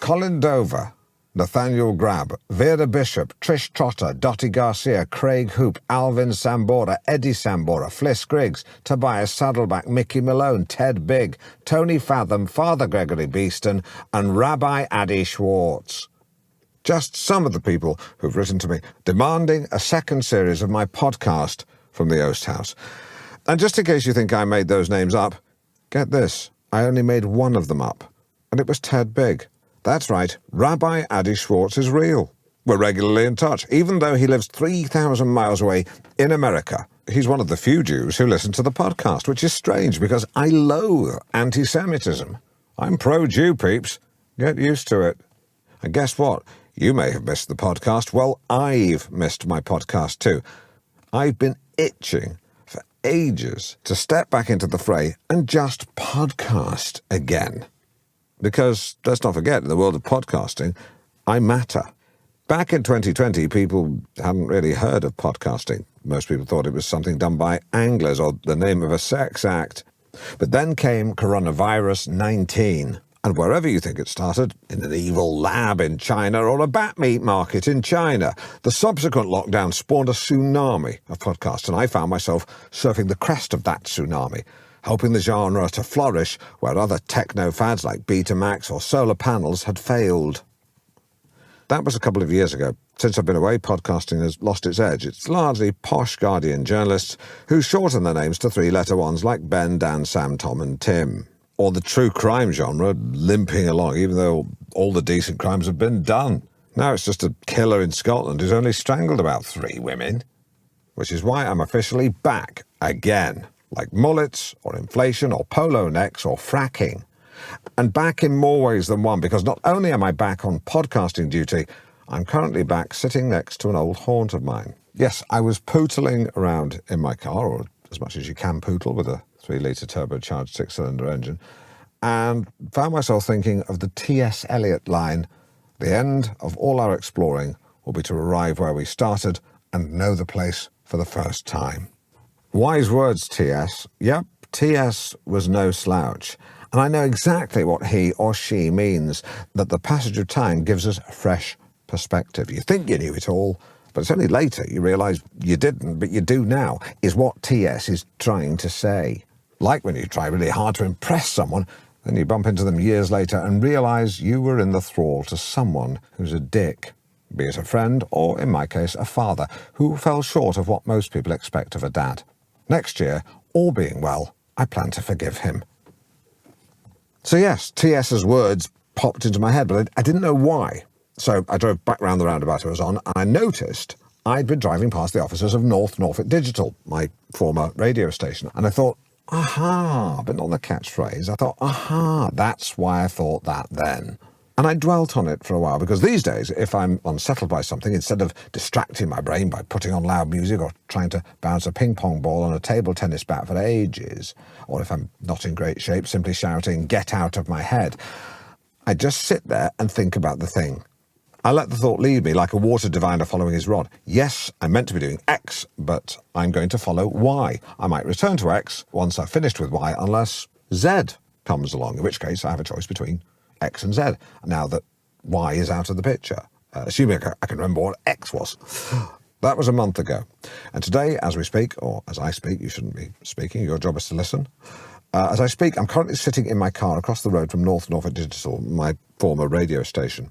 Colin Dover, Nathaniel Grab, Vera Bishop, Trish Trotter, Dottie Garcia, Craig Hoop, Alvin Sambora, Eddie Sambora, Fliss Griggs, Tobias Saddleback, Mickey Malone, Ted Bigg, Tony Fathom, Father Gregory Beeston, and Rabbi Addy Schwartz. Just some of the people who've written to me demanding a second series of my podcast from the Oast House. And just in case you think I made those names up, get this, I only made one of them up, and it was Ted Bigg. That's right, Rabbi Addy Schwartz is real. We're regularly in touch, even though he lives 3,000 miles away in America. He's one of the few Jews who listen to the podcast, which is strange because I loathe anti-Semitism. I'm pro-Jew, peeps. Get used to it. And guess what? You may have missed the podcast. Well, I've missed my podcast too. I've been itching for ages to step back into the fray and just podcast again. Because, let's not forget, in the world of podcasting, I matter. Back in 2020, people hadn't really heard of podcasting. Most people thought it was something done by anglers or the name of a sex act. But then came coronavirus 19. And wherever you think it started, in an evil lab in China or a bat meat market in China, the subsequent lockdown spawned a tsunami of podcasts, and I found myself surfing the crest of that tsunami, helping the genre to flourish where other techno fads like Betamax or solar panels had failed. That was a couple of years ago. Since I've been away, podcasting has lost its edge. It's largely posh Guardian journalists who shorten their names to three-letter ones like Ben, Dan, Sam, Tom and Tim. Or the true crime genre limping along, even though all the decent crimes have been done. Now it's just a killer in Scotland who's only strangled about 3 women. Which is why I'm officially back again. Like mullets, or inflation, or polo necks, or fracking. And back in more ways than one, because not only am I back on podcasting duty, I'm currently back sitting next to an old haunt of mine. Yes, I was pootling around in my car, or as much as you can pootle with a 3-litre turbocharged 6-cylinder engine, and found myself thinking of the T.S. Eliot line, "The end of all our exploring will be to arrive where we started and know the place for the first time." Wise words, T.S. Yep, T.S. was no slouch. And I know exactly what he or she means, that the passage of time gives us a fresh perspective. You think you knew it all, but it's only later you realise you didn't, but you do now, is what T.S. is trying to say. Like when you try really hard to impress someone, then you bump into them years later and realise you were in the thrall to someone who's a dick. Be it a friend, or in my case, a father, who fell short of what most people expect of a dad. Next year, all being well, I plan to forgive him. So yes, T.S.'s words popped into my head, but I didn't know why. So I drove back round the roundabout I was on, and I noticed I'd been driving past the offices of North Norfolk Digital, my former radio station, and I thought, aha, but not the catchphrase. I thought, aha, that's why I thought that then. And I dwelt on it for a while, because these days, if I'm unsettled by something, instead of distracting my brain by putting on loud music or trying to bounce a ping-pong ball on a table tennis bat for ages, or if I'm not in great shape, simply shouting, "Get out of my head," I just sit there and think about the thing. I let the thought lead me like a water diviner following his rod. Yes, I'm meant to be doing X, but I'm going to follow Y. I might return to X once I've finished with Y, unless Z comes along, in which case I have a choice between X and Z, now that Y is out of the picture, assuming I can remember what X was. That was a month ago. And today, as we speak, or as I speak, you shouldn't be speaking, your job is to listen. As I speak, I'm currently sitting in my car across the road from North Norfolk Digital, my former radio station.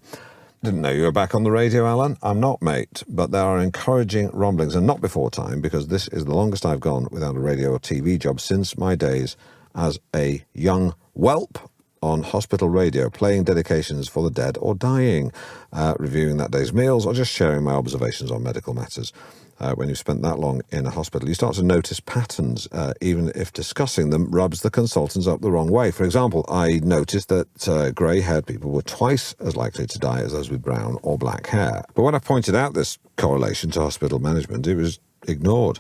Didn't know you were back on the radio, Alan. I'm not, mate, but there are encouraging rumblings, and not before time, because this is the longest I've gone without a radio or TV job since my days as a young whelp on hospital radio, playing dedications for the dead or dying, reviewing that day's meals, or just sharing my observations on medical matters. When you've spent that long in a hospital, you start to notice patterns, even if discussing them rubs the consultants up the wrong way. For example, I noticed that grey-haired people were twice as likely to die as those with brown or black hair. But when I pointed out this correlation to hospital management, it was ignored.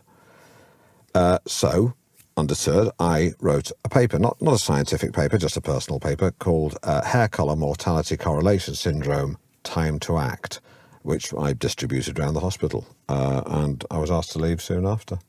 So, undeterred, I wrote a paper, not a scientific paper, just a personal paper, called Hair Colour Mortality Correlation Syndrome, Time to Act, which I distributed around the hospital, and I was asked to leave soon after.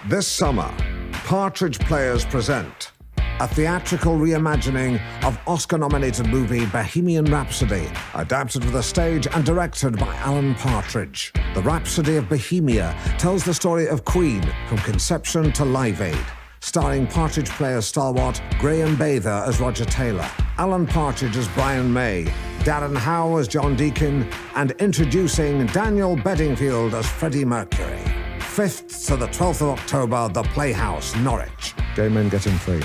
This summer, Partridge players present a theatrical reimagining of Oscar-nominated movie Bohemian Rhapsody, adapted for the stage and directed by Alan Partridge. The Rhapsody of Bohemia tells the story of Queen from conception to Live Aid, starring Partridge player stalwart Graham Bather as Roger Taylor, Alan Partridge as Brian May, Darren Howe as John Deacon, and introducing Daniel Bedingfield as Freddie Mercury. 5th to the 12th of October, The Playhouse, Norwich. Gay men get in free.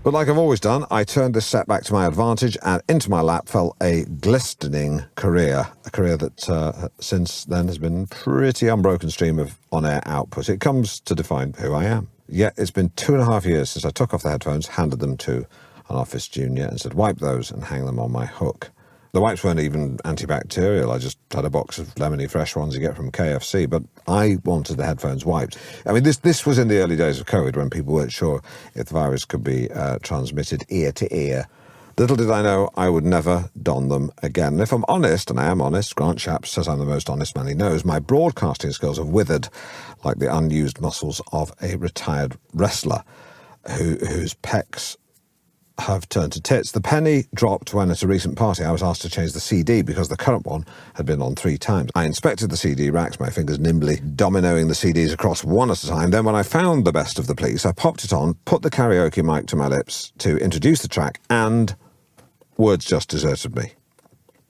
But like I've always done, I turned this setback to my advantage, and into my lap fell a glistening career. A career that since then has been a pretty unbroken stream of on-air output. It comes to define who I am. Yet it's been 2.5 years since I took off the headphones, handed them to an office junior and said, wipe those and hang them on my hook. The wipes weren't even antibacterial. I just had a box of lemony fresh ones you get from KFC, but I wanted the headphones wiped. I mean, this was in the early days of COVID when people weren't sure if the virus could be transmitted ear to ear. Little did I know I would never don them again. And if I'm honest, and I am honest, Grant Shapps says I'm the most honest man he knows, my broadcasting skills have withered like the unused muscles of a retired wrestler whose pecs have turned to tits. The penny dropped when at a recent party I was asked to change the CD because the current one had been on 3 times. I inspected the CD racks, my fingers nimbly dominoing the CDs across one at a time. Then when I found The Best of the Police, I popped it on, put the karaoke mic to my lips to introduce the track, and words just deserted me.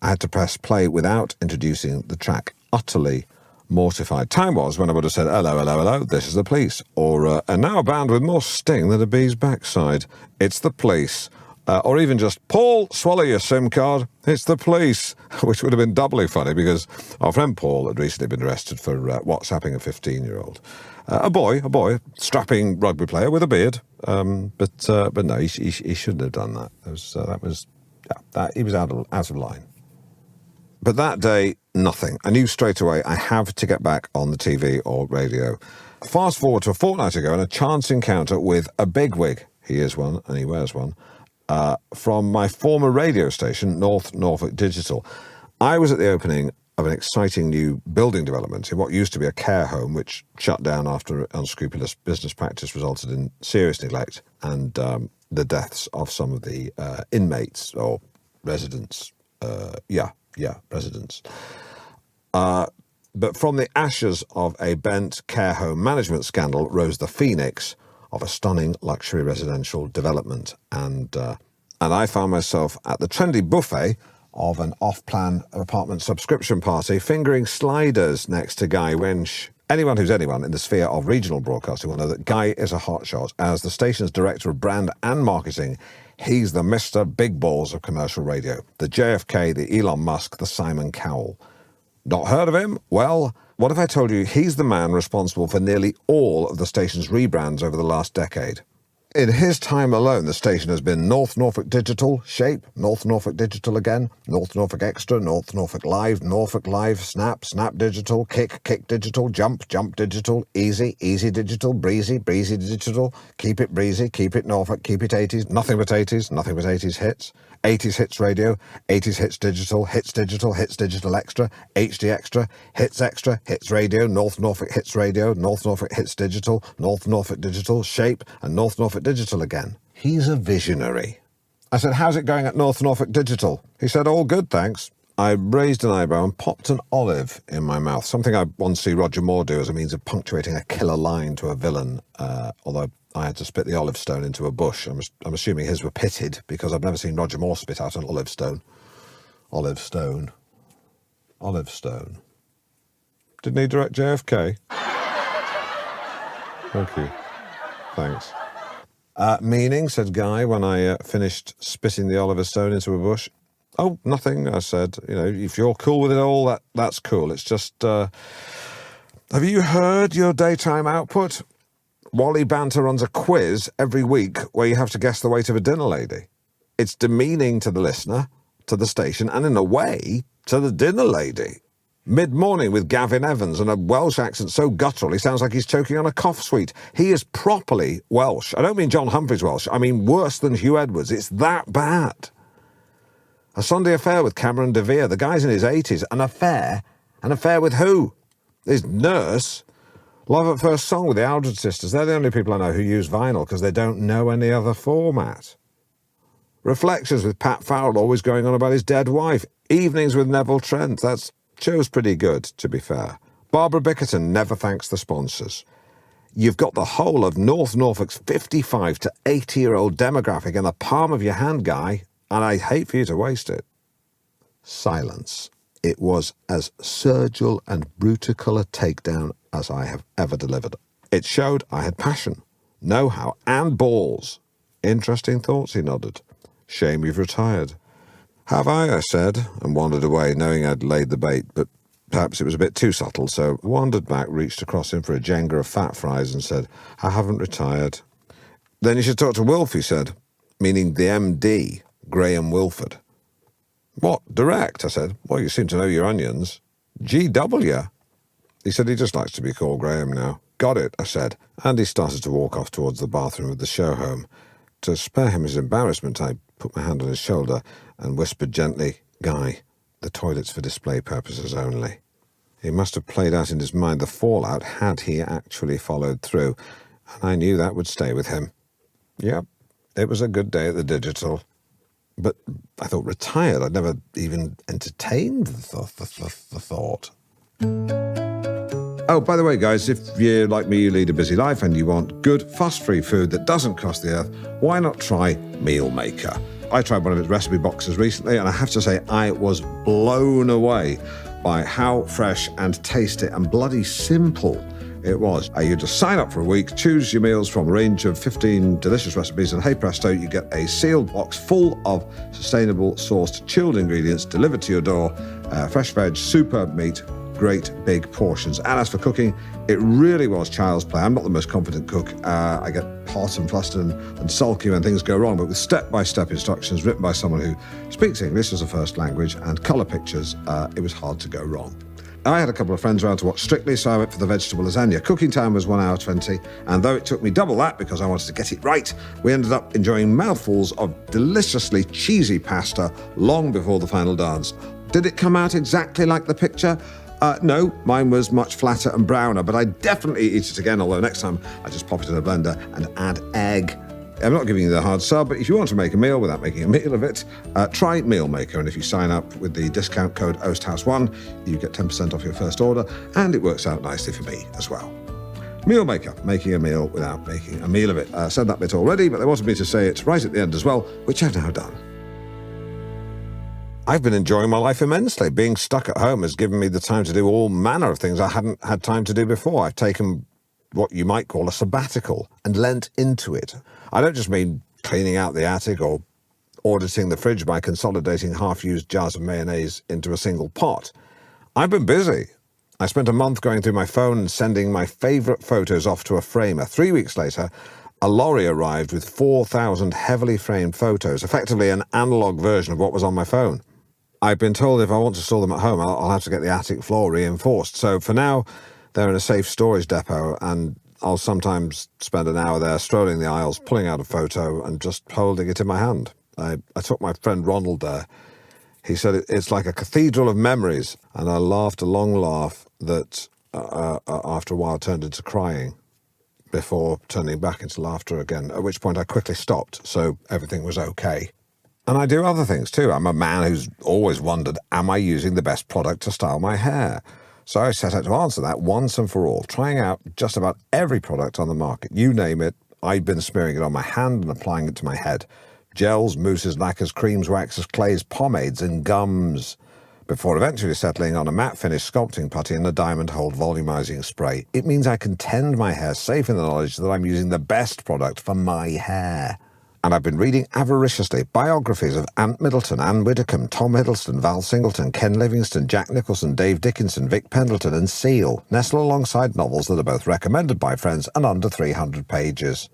I had to press play without introducing the track, utterly mortified. Time was when I would have said, hello, hello, hello, this is the Police. Or, and now a band with more sting than a bee's backside. It's the Police. Or even just, Paul, swallow your SIM card. It's the Police. Which would have been doubly funny because our friend Paul had recently been arrested for WhatsApping a 15-year-old. A boy, strapping rugby player with a beard. But no, he shouldn't have done that. He was out of line. But that day, nothing. I knew straight away I have to get back on the TV or radio. Fast forward to a fortnight ago and a chance encounter with a bigwig, he is one and he wears one, from my former radio station, North Norfolk Digital. I was at the opening of an exciting new building development in what used to be a care home, which shut down after unscrupulous business practice resulted in serious neglect and the deaths of some of the inmates or residents. Residents. But from the ashes of a bent care home management scandal rose the phoenix of a stunning luxury residential development. And I found myself at the trendy buffet of an off-plan apartment subscription party, fingering sliders next to Guy Winch. Anyone who's anyone in the sphere of regional broadcasting will know that Guy is a hotshot. As the station's director of brand and marketing, he's the Mr. Big Balls of commercial radio. The JFK, the Elon Musk, the Simon Cowell. Not heard of him? Well, what if I told you he's the man responsible for nearly all of the station's rebrands over the last decade? In his time alone, the station has been North Norfolk Digital, Shape, North Norfolk Digital again, North Norfolk Extra, North Norfolk Live, Snap, Snap Digital, Kick Digital, Jump Digital, Easy Digital, Breezy Digital, Keep It Breezy, Keep It Norfolk, Keep It 80s, Nothing But 80s hits, 80s Hits Radio, 80s Hits Digital, Hits Digital Extra, HD Extra, Hits Radio, North Norfolk Hits Radio, North Norfolk Hits Digital, North Norfolk Digital, Shape, and North Norfolk Digital again. He's a visionary. I said, how's it going at North Norfolk Digital? He said, all good, thanks. I raised an eyebrow and popped an olive in my mouth, something I once see Roger Moore do as a means of punctuating a killer line to a villain, although I had to spit the olive stone into a bush. I'm assuming his were pitted, because I've never seen Roger Moore spit out an olive stone. Olive stone. Didn't he direct JFK? Thank you. Thanks. Meaning, said Guy, when I finished spitting the Oliver Stone into a bush. Oh, nothing, I said. You know, if you're cool with it all, that's cool. It's just, have you heard your daytime output? Wally Banter runs a quiz every week where you have to guess the weight of a dinner lady. It's demeaning to the listener, to the station, and in a way, to the dinner lady. Mid-morning with Gavin Evans and a Welsh accent so guttural he sounds like he's choking on a cough sweet. He is properly Welsh. I don't mean John Humphrys Welsh. I mean worse than Hugh Edwards. It's that bad. A Sunday affair with Cameron DeVere. The guy's in his 80s. An affair? An affair with who? His nurse? Love at First Song with the Aldred Sisters. They're the only people I know who use vinyl because they don't know any other format. Reflections with Pat Farrell always going on about his dead wife. Evenings with Neville Trent. That show's pretty good, to be fair. Barbara Bickerton never thanks the sponsors. You've got the whole of North Norfolk's 55 to 80-year-old demographic in the palm of your hand, Guy, and I'd hate for you to waste it. Silence. It was as surgical and brutical a takedown as I have ever delivered. It showed I had passion, know-how, and balls. Interesting thoughts, he nodded. Shame you've retired. Have I said, and wandered away, knowing I'd laid the bait, but perhaps it was a bit too subtle, so I wandered back, reached across him for a Jenga of fat fries and said, I haven't retired. Then you should talk to Wilf, he said, meaning the MD, Graham Wilford. What, direct? I said. Well, you seem to know your onions. GW? He said he just likes to be called Graham now. Got it, I said, and he started to walk off towards the bathroom of the show home. To spare him his embarrassment, I put my hand on his shoulder and whispered gently, Guy, the toilet's for display purposes only. He must have played out in his mind the fallout had he actually followed through, and I knew that would stay with him. Yep, it was a good day at the Digital. But I thought retired. I'd never even entertained the thought. Oh, by the way, guys, if you're like me, you lead a busy life and you want good, fuss-free food that doesn't cost the earth, why not try Meal Maker? I tried one of its recipe boxes recently, and I have to say I was blown away by how fresh and tasty and bloody simple it was. You just sign up for a week, choose your meals from a range of 15 delicious recipes, and hey presto, you get a sealed box full of sustainable sourced chilled ingredients delivered to your door, fresh veg, superb meat, great big portions. And as for cooking, it really was child's play. I'm not the most competent cook. I get hot and flustered and sulky when things go wrong, but with step-by-step instructions written by someone who speaks English as a first language and colour pictures, it was hard to go wrong. I had a couple of friends around to watch Strictly, so I went for the vegetable lasagna. Cooking time was 1 hour 20, and though it took me double that because I wanted to get it right, we ended up enjoying mouthfuls of deliciously cheesy pasta long before the final dance. Did it come out exactly like the picture? No, mine was much flatter and browner, but I'd definitely eat it again, although next time I just pop it in a blender and add egg. I'm not giving you the hard sell, but if you want to make a meal without making a meal of it, try Meal Maker, and if you sign up with the discount code OASTHOUSE1, you get 10% off your first order, and it works out nicely for me as well. Meal Maker, making a meal without making a meal of it. Said that bit already, but they wanted me to say it right at the end as well, which I've now done. I've been enjoying my life immensely. Being stuck at home has given me the time to do all manner of things I hadn't had time to do before. I've taken what you might call a sabbatical and lent into it. I don't just mean cleaning out the attic or auditing the fridge by consolidating half-used jars of mayonnaise into a single pot. I've been busy. I spent a month going through my phone and sending my favourite photos off to a framer. 3 weeks later, a lorry arrived with 4,000 heavily framed photos, effectively an analogue version of what was on my phone. I've been told if I want to store them at home, I'll have to get the attic floor reinforced. So for now, they're in a safe storage depot, and I'll sometimes spend an hour there strolling the aisles, pulling out a photo and just holding it in my hand. I took my friend Ronald there. He said it's like a cathedral of memories, and I laughed a long laugh that after a while turned into crying before turning back into laughter again, at which point I quickly stopped, so everything was okay. And I do other things too. I'm a man who's always wondered, am I using the best product to style my hair? So I set out to answer that once and for all, trying out just about every product on the market. You name it, I've been smearing it on my hand and applying it to my head. Gels, mousses, lacquers, creams, waxes, clays, pomades and gums, before eventually settling on a matte finish sculpting putty and a diamond hold volumizing spray. It means I can tend my hair safe in the knowledge that I'm using the best product for my hair. And I've been reading avariciously biographies of Ant Middleton, Anne Widdecombe, Tom Hiddleston, Val Singleton, Ken Livingstone, Jack Nicholson, Dave Dickinson, Vic Pendleton and Seal, nestle alongside novels that are both recommended by friends and under 300 pages.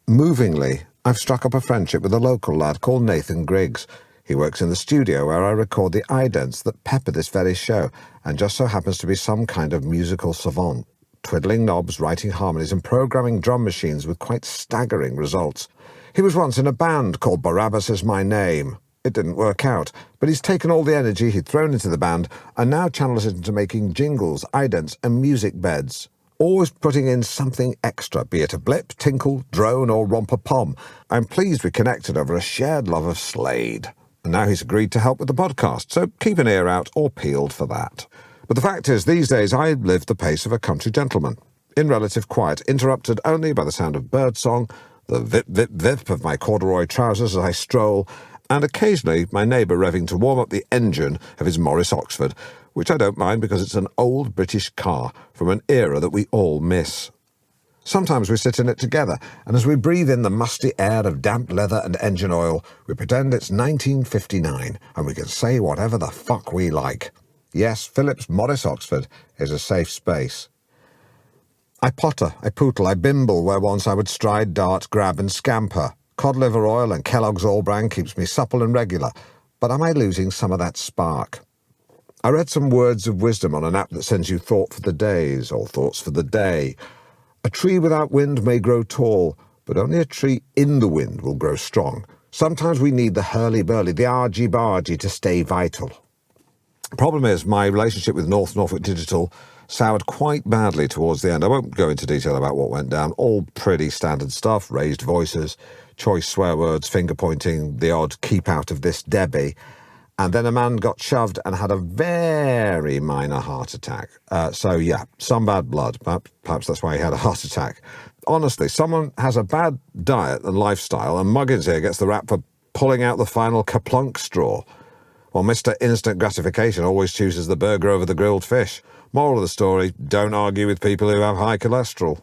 Movingly, I've struck up a friendship with a local lad called Nathan Griggs. He works in the studio where I record the idents that pepper this very show, and just so happens to be some kind of musical savant, twiddling knobs, writing harmonies and programming drum machines with quite staggering results. He was once in a band called Barabbas Is My Name. It didn't work out, but he's taken all the energy he'd thrown into the band and now channels it into making jingles, idents and music beds. always putting in something extra, be it a blip, tinkle, drone or romper-pom. I'm pleased we connected over a shared love of Slade. And now he's agreed to help with the podcast, so keep an ear out or peeled for that. But the fact is, these days I live the pace of a country gentleman, in relative quiet, interrupted only by the sound of birdsong, the vip-vip-vip of my corduroy trousers as I stroll, and occasionally my neighbour revving to warm up the engine of his Morris Oxford, which I don't mind because it's an old British car from an era that we all miss. Sometimes we sit in it together, and as we breathe in the musty air of damp leather and engine oil, we pretend it's 1959, and we can say whatever the fuck we like. Yes, Philip's Morris Oxford is a safe space. I potter, I pootle, I bimble where once I would stride, dart, grab and scamper. Cod liver oil and Kellogg's All-Bran keeps me supple and regular, but am I losing some of that spark? I read some words of wisdom on an app that sends you thought for the days, or thoughts for the day. A tree without wind may grow tall, but only a tree in the wind will grow strong. Sometimes we need the hurly-burly, the argy-bargy to stay vital. The problem is my relationship with North Norfolk Digital soured quite badly towards the end. I won't go into detail about what went down. All pretty standard stuff, raised voices, choice swear words, finger-pointing, the odd keep out of this Debbie. And then a man got shoved and had a very minor heart attack. So yeah, some bad blood. Perhaps that's why he had a heart attack. Honestly, someone has a bad diet and lifestyle, and Muggins here gets the rap for pulling out the final kaplunk straw, while Mr. Instant Gratification always chooses the burger over the grilled fish. Moral of the story, don't argue with people who have high cholesterol.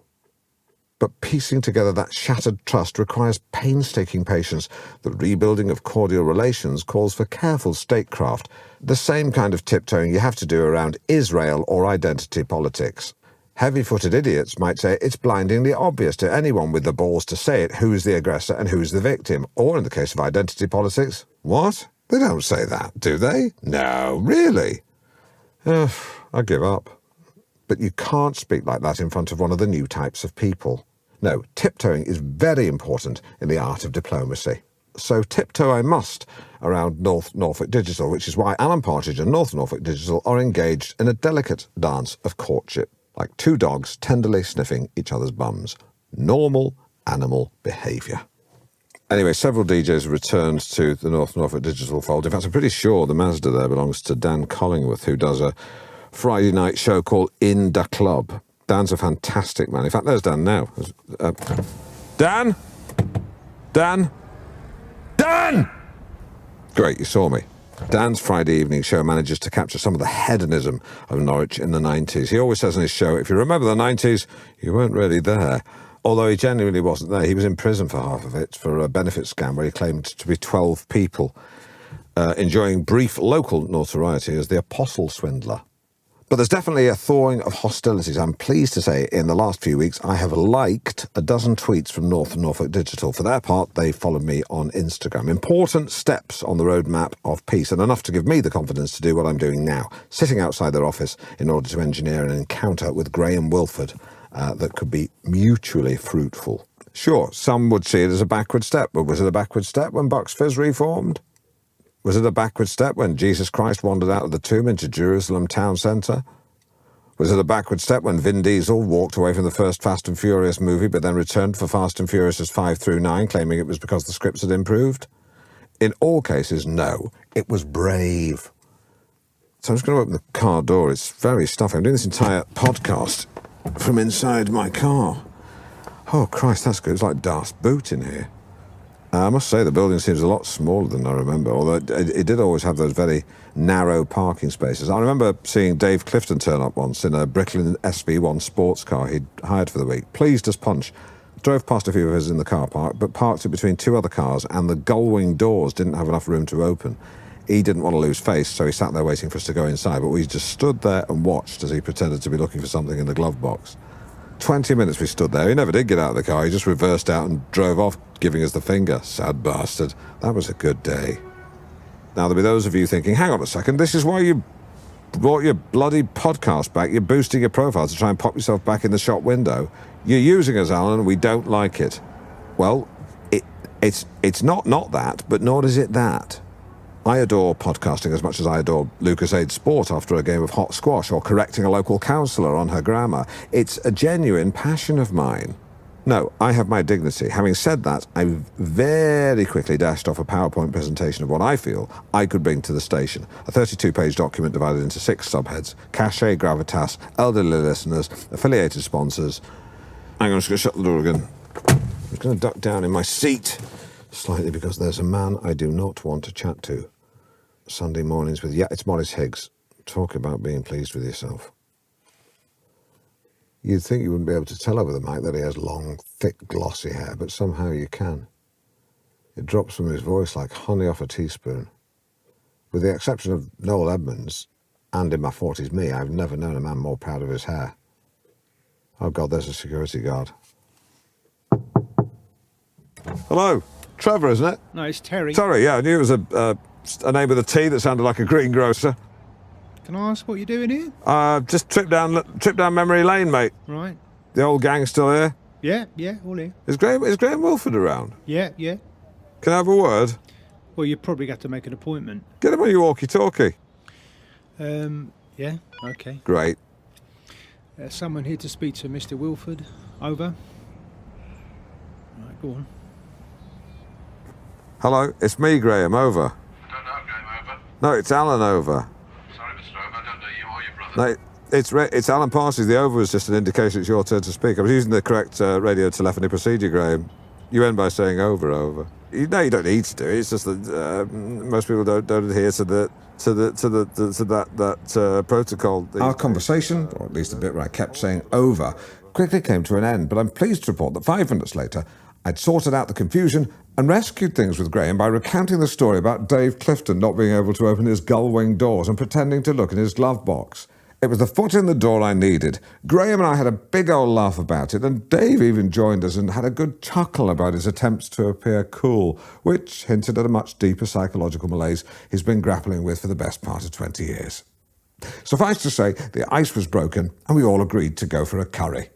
But piecing together that shattered trust requires painstaking patience. The rebuilding of cordial relations calls for careful statecraft, the same kind of tiptoeing you have to do around Israel or identity politics. Heavy-footed idiots might say it's blindingly obvious to anyone with the balls to say it who's the aggressor and who's the victim. Or in the case of identity politics, what? They don't say that, do they? No, really? I give up. But you can't speak like that in front of one of the new types of people. No, tiptoeing is very important in the art of diplomacy. So tiptoe I must around North Norfolk Digital, which is why Alan Partridge and North Norfolk Digital are engaged in a delicate dance of courtship, like two dogs tenderly sniffing each other's bums. Normal animal behaviour. Anyway, several DJs have returned to the North Norfolk Digital fold. In fact, I'm pretty sure the Mazda there belongs to Dan Collingworth, who does a Friday night show called In Da Club. Dan's a fantastic man. In fact, there's Dan now. Dan? Dan? Dan! Great, you saw me. Dan's Friday evening show manages to capture some of the hedonism of Norwich in the 90s. He always says in his show, if you remember the 90s, you weren't really there. Although he genuinely wasn't there. He was in prison for half of it for a benefit scam where he claimed to be 12 people, enjoying brief local notoriety as the Apostle Swindler. But there's definitely a thawing of hostilities. I'm pleased to say in the last few weeks I have liked a dozen tweets from North Norfolk Digital. For their part, they followed me on Instagram. Important steps on the roadmap of peace, and enough to give me the confidence to do what I'm doing now, sitting outside their office in order to engineer an encounter with Graham Wilford that could be mutually fruitful. Sure, some would see it as a backward step, but was it a backward step when Bucks Fizz reformed? Was it a backward step when Jesus Christ wandered out of the tomb into Jerusalem town centre? Was it a backward step when Vin Diesel walked away from the first Fast and Furious movie but then returned for Fast and Furious 5 through 9, claiming it was because the scripts had improved? In all cases, no. It was brave. So I'm just going to open the car door. It's very stuffy. I'm doing this entire podcast from inside my car. Oh, Christ, that's good. It's like Darth's boot in here. I must say the building seems a lot smaller than I remember, although it did always have those very narrow parking spaces. I remember seeing Dave Clifton turn up once in a Bricklin SV1 sports car he'd hired for the week, pleased as punch. Drove past a few of us in the car park, but parked it between two other cars, and the gull-wing doors didn't have enough room to open. He didn't want to lose face, so he sat there waiting for us to go inside, but we just stood there and watched as he pretended to be looking for something in the glove box. 20 minutes we stood there. He never did get out of the car. He just reversed out and drove off, giving us the finger. Sad bastard. That was a good day. Now, there'll be those of you thinking, hang on a second, this is why you brought your bloody podcast back. You're boosting your profile to try and pop yourself back in the shop window. You're using us, Alan, and we don't like it. Well, it's not that, but nor is it that. I adore podcasting as much as I adore Lucasade Sport after a game of hot squash or correcting a local councillor on her grammar. It's a genuine passion of mine. No, I have my dignity. Having said that, I very quickly dashed off a PowerPoint presentation of what I feel I could bring to the station. A 32-page document divided into 6 subheads: cachet, gravitas, elderly listeners, affiliated sponsors. I'm just going to shut the door again. I'm just going to duck down in my seat slightly because there's a man I do not want to chat to. Sunday mornings with, it's Maurice Higgs. Talk about being pleased with yourself. You'd think you wouldn't be able to tell over the mic that he has long, thick, glossy hair, but somehow you can. It drops from his voice like honey off a teaspoon. With the exception of Noel Edmonds, and in my 40s me, I've never known a man more proud of his hair. Oh God, there's a security guard. Hello. Trevor, isn't it? No, it's Terry. Sorry, yeah, I knew it was a name with a T that sounded like a greengrocer. Can I ask what you're doing here? Just trip down memory lane, mate. Right. The old gang still here? Yeah, all here. Is Graham Wilford around? Yeah. Can I have a word? Well, you probably got to make an appointment. Get him on your walkie-talkie. Yeah, okay. Great. Someone here to speak to Mr. Wilford. Over. Right, go on. Hello, it's me, Graham, over. I don't know, Graham, over. No, it's Alan, over. Sorry, Mr. Over, I don't know you or your brother. No, it's Alan Parsons. The over is just an indication it's your turn to speak. I was using the correct radio telephony procedure, Graham. You end by saying over. You know you don't need to do it. It's just that most people don't adhere to that protocol. Our conversation, or at least the bit where I kept saying over, quickly came to an end. But I'm pleased to report that 5 minutes later, I'd sorted out the confusion and rescued things with Graham by recounting the story about Dave Clifton not being able to open his gull-wing doors and pretending to look in his glove box. It was the foot in the door I needed. Graham and I had a big old laugh about it, and Dave even joined us and had a good chuckle about his attempts to appear cool, which hinted at a much deeper psychological malaise he's been grappling with for the best part of 20 years. Suffice to say, the ice was broken, and we all agreed to go for a curry.